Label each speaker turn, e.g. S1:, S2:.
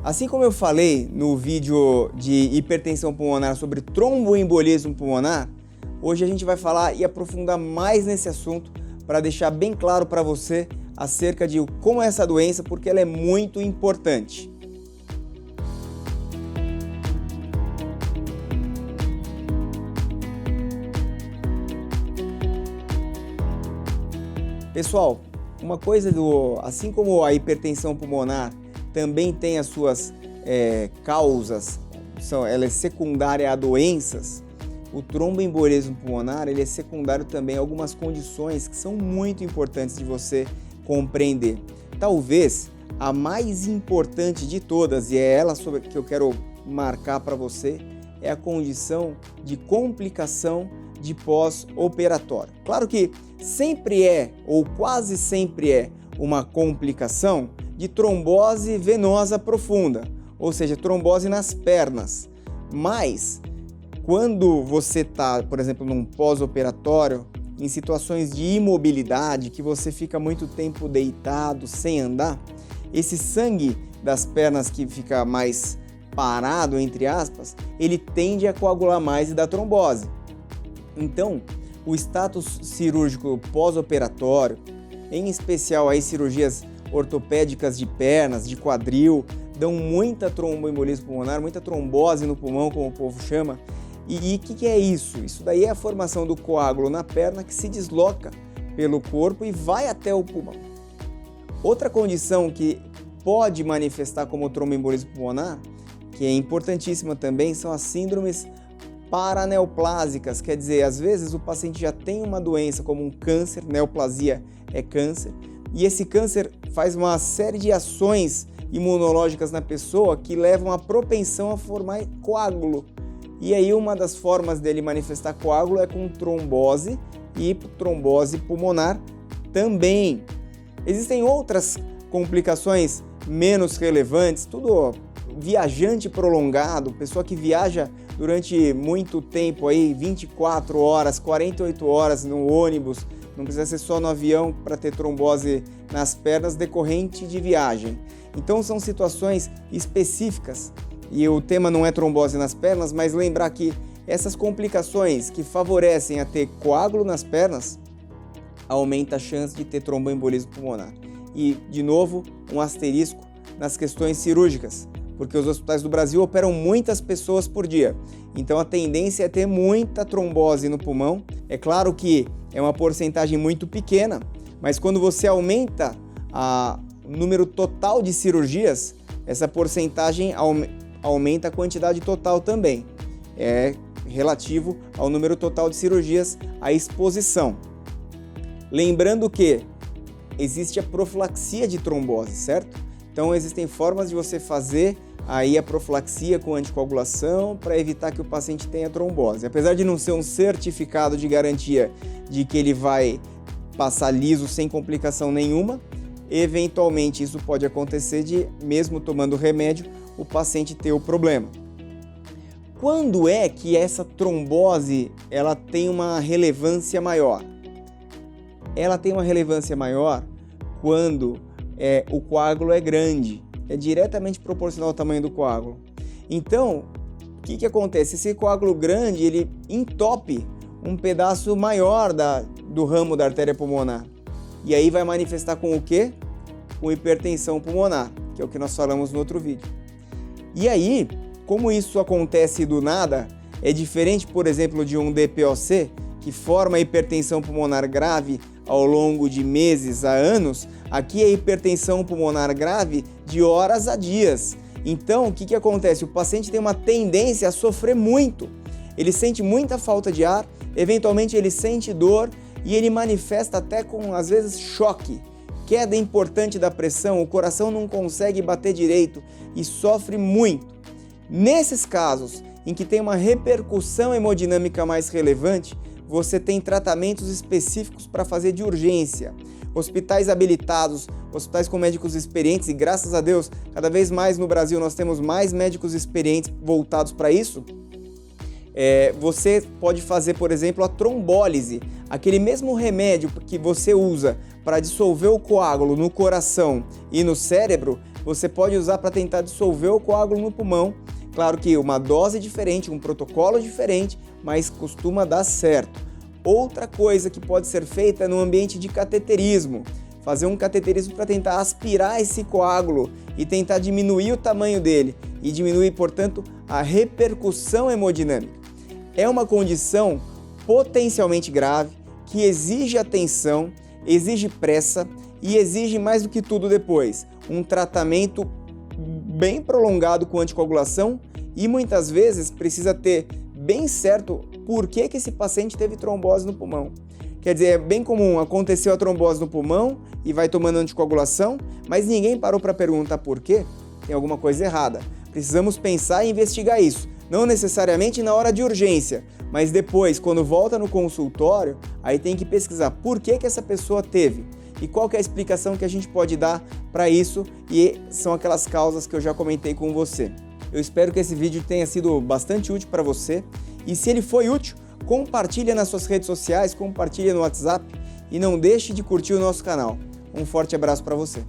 S1: Assim como eu falei no vídeo de hipertensão pulmonar sobre tromboembolismo pulmonar, hoje a gente vai falar e aprofundar mais nesse assunto para deixar bem claro para você acerca de como é essa doença, porque ela é muito importante. Pessoal, uma coisa assim como a hipertensão pulmonar também tem as suas causas, ela é secundária a doenças, o tromboembolismo pulmonar ele é secundário também a algumas condições que são muito importantes de você compreender. Talvez a mais importante de todas, e é ela que eu quero marcar para você, é a condição de complicação de pós-operatório. Claro que sempre é, ou quase sempre é, uma complicação de trombose venosa profunda, ou seja, trombose nas pernas. Mas, quando você está, por exemplo, num pós-operatório, em situações de imobilidade, que você fica muito tempo deitado, sem andar, esse sangue das pernas que fica mais parado, entre aspas, ele tende a coagular mais e dar trombose. Então, o status cirúrgico pós-operatório, em especial as cirurgias ortopédicas de pernas, de quadril, dão muita tromboembolismo pulmonar, muita trombose no pulmão, como o povo chama. E o que é isso? Isso daí é a formação do coágulo na perna que se desloca pelo corpo e vai até o pulmão. Outra condição que pode manifestar como tromboembolismo pulmonar, que é importantíssima também, são as síndromes paraneoplásicas, quer dizer, às vezes o paciente já tem uma doença como um câncer, neoplasia é câncer, e esse câncer faz uma série de ações imunológicas na pessoa que levam à propensão a formar coágulo. E aí uma das formas dele manifestar coágulo é com trombose e trombose pulmonar também. Existem outras complicações menos relevantes, tudo viajante prolongado, pessoa que viaja durante muito tempo aí, 24 horas, 48 horas no ônibus, não precisa ser só no avião para ter trombose nas pernas decorrente de viagem. Então são situações específicas e o tema não é trombose nas pernas, mas lembrar que essas complicações que favorecem a ter coágulo nas pernas aumenta a chance de ter tromboembolismo pulmonar. E, de novo, um asterisco nas questões cirúrgicas, porque os hospitais do Brasil operam muitas pessoas por dia. Então a tendência é ter muita trombose no pulmão. É claro que é uma porcentagem muito pequena, mas quando você aumenta o número total de cirurgias, essa porcentagem aumenta a quantidade total também. É relativo ao número total de cirurgias, a exposição. Lembrando que existe a profilaxia de trombose, certo? Então existem formas de você fazer aí a profilaxia com anticoagulação para evitar que o paciente tenha trombose. Apesar de não ser um certificado de garantia de que ele vai passar liso sem complicação nenhuma, eventualmente isso pode acontecer de, mesmo tomando remédio, o paciente ter o problema. Quando é que essa trombose ela tem uma relevância maior? Ela tem uma relevância maior quando o coágulo é grande, é diretamente proporcional ao tamanho do coágulo. Então, o que acontece? Esse coágulo grande, ele entope um pedaço maior do ramo da artéria pulmonar. E aí vai manifestar com o quê? Com hipertensão pulmonar, que é o que nós falamos no outro vídeo. E aí, como isso acontece do nada, é diferente, por exemplo, de um DPOC, que forma hipertensão pulmonar grave ao longo de meses a anos, aqui é hipertensão pulmonar grave de horas a dias. Então, o que acontece? O paciente tem uma tendência a sofrer muito. Ele sente muita falta de ar, eventualmente ele sente dor e ele manifesta até com, às vezes, choque, queda importante da pressão, o coração não consegue bater direito e sofre muito. Nesses casos em que tem uma repercussão hemodinâmica mais relevante, você tem tratamentos específicos para fazer de urgência. Hospitais habilitados, hospitais com médicos experientes, e graças a Deus, cada vez mais no Brasil nós temos mais médicos experientes voltados para isso. Você pode fazer, por exemplo, a trombólise, aquele mesmo remédio que você usa para dissolver o coágulo no coração e no cérebro, você pode usar para tentar dissolver o coágulo no pulmão. Claro que uma dose diferente, um protocolo diferente, mas costuma dar certo. Outra coisa que pode ser feita é no ambiente de cateterismo. Fazer um cateterismo para tentar aspirar esse coágulo e tentar diminuir o tamanho dele e diminuir, portanto, a repercussão hemodinâmica. É uma condição potencialmente grave que exige atenção, exige pressa e exige mais do que tudo depois um tratamento bem prolongado com anticoagulação e muitas vezes precisa ter bem certo por que esse paciente teve trombose no pulmão. Quer dizer, é bem comum, aconteceu a trombose no pulmão e vai tomando anticoagulação, mas ninguém parou para perguntar por quê. Tem alguma coisa errada. Precisamos pensar e investigar isso. Não necessariamente na hora de urgência, mas depois, quando volta no consultório, aí tem que pesquisar por que essa pessoa teve e qual que é a explicação que a gente pode dar para isso, e são aquelas causas que eu já comentei com você. Eu espero que esse vídeo tenha sido bastante útil para você, e se ele foi útil, compartilha nas suas redes sociais, compartilha no WhatsApp e não deixe de curtir o nosso canal. Um forte abraço para você.